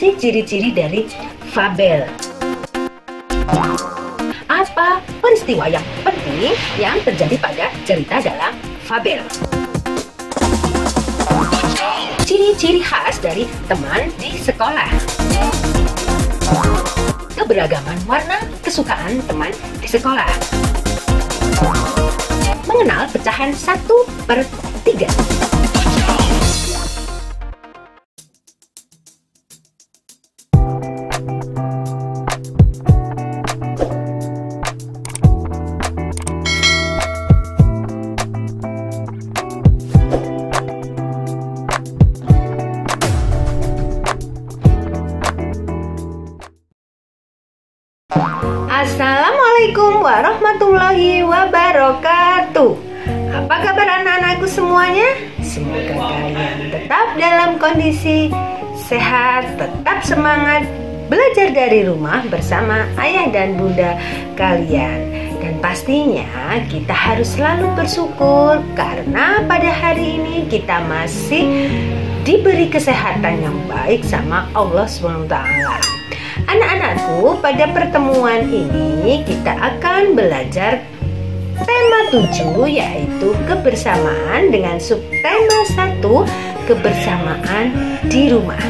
sih ciri-ciri dari fabel? Apa peristiwa yang penting yang terjadi pada cerita dalam fabel? Ciri-ciri khas dari teman di sekolah. Keberagaman warna kesukaan teman di sekolah. Mengenal pecahan 1/3. Assalamualaikum warahmatullahi wabarakatuh. Apa kabar anak-anakku semuanya? Semoga kalian tetap dalam kondisi sehat, tetap semangat belajar dari rumah bersama ayah dan bunda kalian. Dan pastinya kita harus selalu bersyukur karena pada hari ini kita masih diberi kesehatan yang baik sama Allah SWT. Anak-anakku, pada pertemuan ini kita akan belajar tema 7, yaitu kebersamaan, dengan subtema 1, kebersamaan di rumah.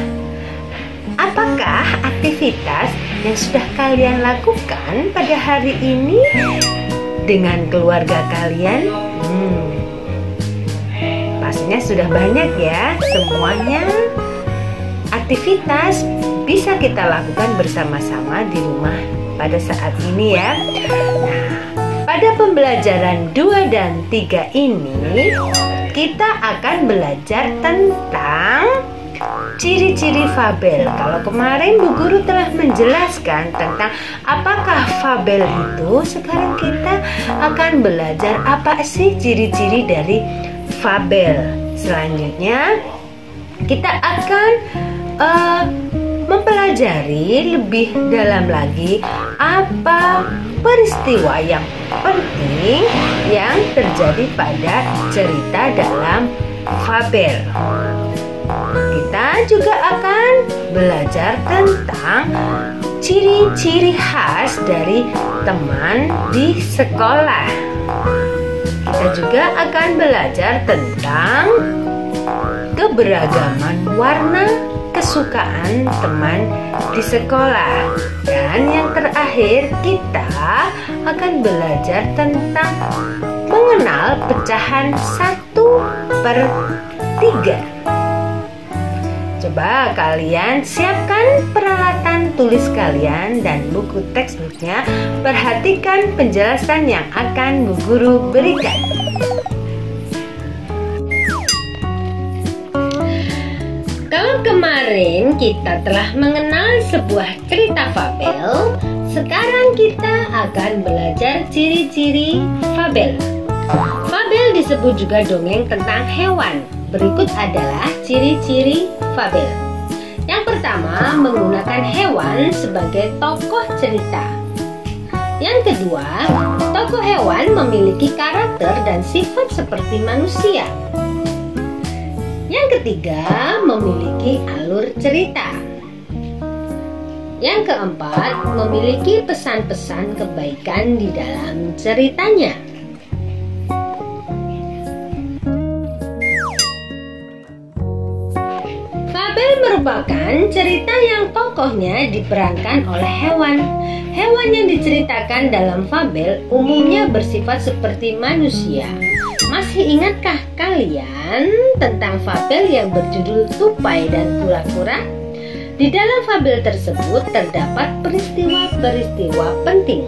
Apakah aktivitas yang sudah kalian lakukan pada hari ini dengan keluarga kalian? Pastinya sudah banyak ya. Semuanya aktivitas bisa kita lakukan bersama-sama di rumah pada saat ini ya. Nah, pada pembelajaran 2 dan 3 ini kita akan belajar tentang ciri-ciri fabel. Kalau kemarin Bu Guru telah menjelaskan tentang apakah fabel itu, sekarang kita akan belajar apa sih ciri-ciri dari fabel. Selanjutnya kita akan mempelajari lebih dalam lagi apa peristiwa yang penting yang terjadi pada cerita dalam fabel. Kita juga akan belajar tentang ciri-ciri khas dari teman di sekolah. Kita juga akan belajar tentang keberagaman warna kesukaan teman di sekolah. Dan yang terakhir kita akan belajar tentang mengenal pecahan 1/3. Coba kalian siapkan peralatan tulis kalian dan buku textbooknya. Perhatikan penjelasan yang akan Bu Guru berikan. Kalau kemarin kita telah mengenal sebuah cerita fabel, sekarang kita akan belajar ciri-ciri fabel. Fabel disebut juga dongeng tentang hewan. Berikut adalah ciri-ciri fabel. Yang pertama, menggunakan hewan sebagai tokoh cerita. Yang kedua, tokoh hewan memiliki karakter dan sifat seperti manusia. Yang ketiga, memiliki alur cerita. Yang keempat, memiliki pesan-pesan kebaikan di dalam ceritanya. Fabel merupakan cerita yang tokohnya diperankan oleh hewan. Hewan yang diceritakan dalam fabel umumnya bersifat seperti manusia. Masih ingatkah kalian tentang fabel yang berjudul Tupai dan Kura-Kura? Di dalam fabel tersebut terdapat peristiwa-peristiwa penting.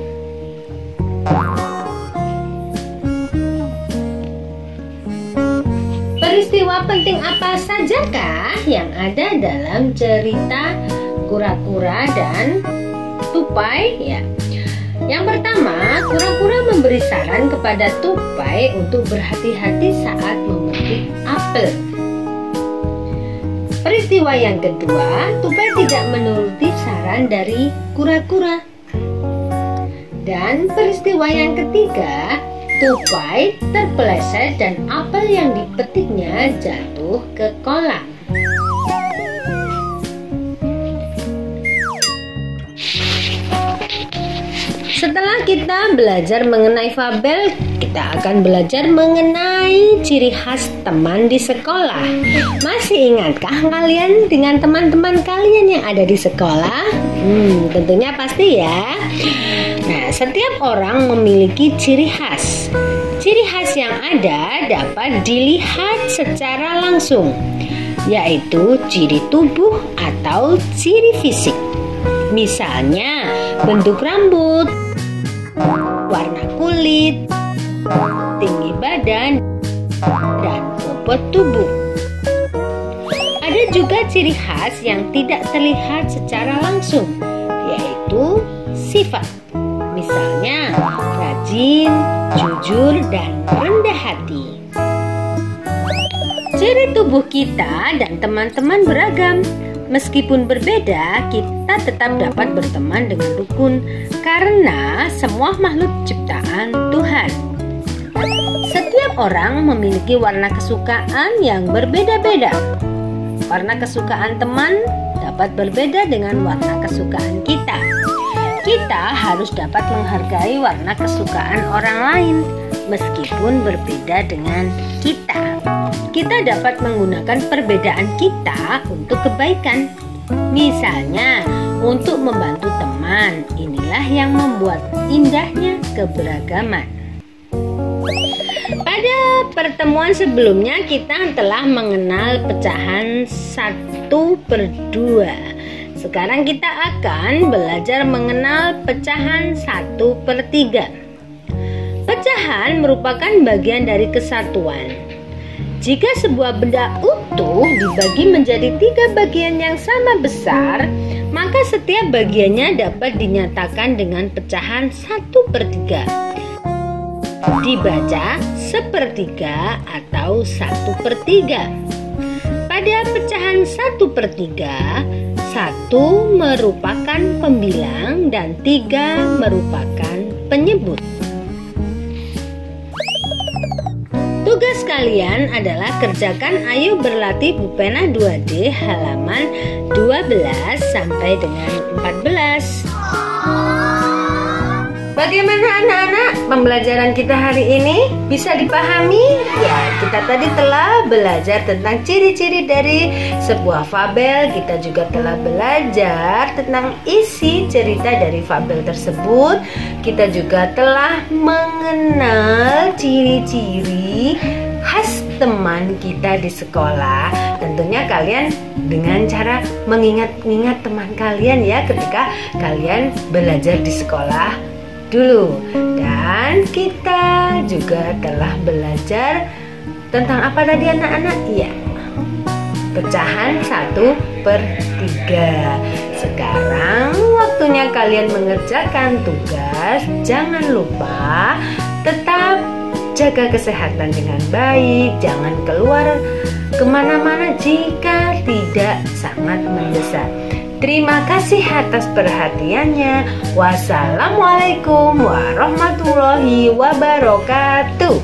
Peristiwa penting apa sajakah yang ada dalam cerita Kura-Kura dan Tupai? Ya. Yang pertama, Kura-Kura memberi saran kepada Tupai untuk berhati-hati saat memetik apel. Peristiwa yang kedua, Tupai tidak menuruti saran dari Kura-Kura. Dan peristiwa yang ketiga, Tupai terpeleset dan apel yang dipetiknya jatuh ke kolam. Setelah kita belajar mengenai fabel, kita akan belajar mengenai ciri khas teman di sekolah. Masih ingatkah kalian dengan teman-teman kalian yang ada di sekolah? Tentunya pasti ya. Nah, setiap orang memiliki ciri khas. Ciri khas yang ada dapat dilihat secara langsung, yaitu ciri tubuh atau ciri fisik. Misalnya, bentuk rambut, warna kulit, tinggi badan, dan bobot tubuh. Ada juga ciri khas yang tidak terlihat secara langsung, yaitu sifat. Misalnya, rajin, jujur, dan rendah hati. Ciri tubuh kita dan teman-teman beragam. Meskipun berbeda, kita tetap dapat berteman dengan rukun karena semua makhluk ciptaan Tuhan. Setiap orang memiliki warna kesukaan yang berbeda-beda. Warna kesukaan teman dapat berbeda dengan warna kesukaan kita. Kita harus dapat menghargai warna kesukaan orang lain meskipun berbeda dengan kita. Kita dapat menggunakan perbedaan kita untuk kebaikan. Misalnya, untuk membantu teman. Inilah yang membuat indahnya keberagaman. Pada pertemuan sebelumnya kita telah mengenal pecahan 1/2. Sekarang kita akan belajar mengenal pecahan 1/3. Pecahan merupakan bagian dari kesatuan. Jika sebuah benda utuh dibagi menjadi 3 bagian yang sama besar, maka setiap bagiannya dapat dinyatakan dengan pecahan 1/3. Dibaca 1/3 atau 1/3. Pada pecahan 1/3, 1 merupakan pembilang dan 3 merupakan penyebut. Tugas kalian adalah kerjakan Ayo Berlatih Bupena 2D halaman 12 sampai dengan 14. Bagaimana anak-anak pembelajaran kita hari ini? Bisa dipahami? Ya, kita tadi telah belajar tentang ciri-ciri dari sebuah fabel. Kita juga telah belajar tentang isi cerita dari fabel tersebut. Kita juga telah mengenal ciri-ciri khas teman kita di sekolah. Tentunya kalian dengan cara mengingat-ingat teman kalian ya ketika kalian belajar di sekolah dulu. Dan kita juga telah belajar tentang apa tadi anak-anak? Iya, pecahan 1/3. Sekarang waktunya kalian mengerjakan tugas. Jangan lupa tetap jaga kesehatan dengan baik. Jangan keluar kemana-mana jika tidak sangat mendesak. Terima kasih atas perhatiannya. Wassalamualaikum warahmatullahi wabarakatuh.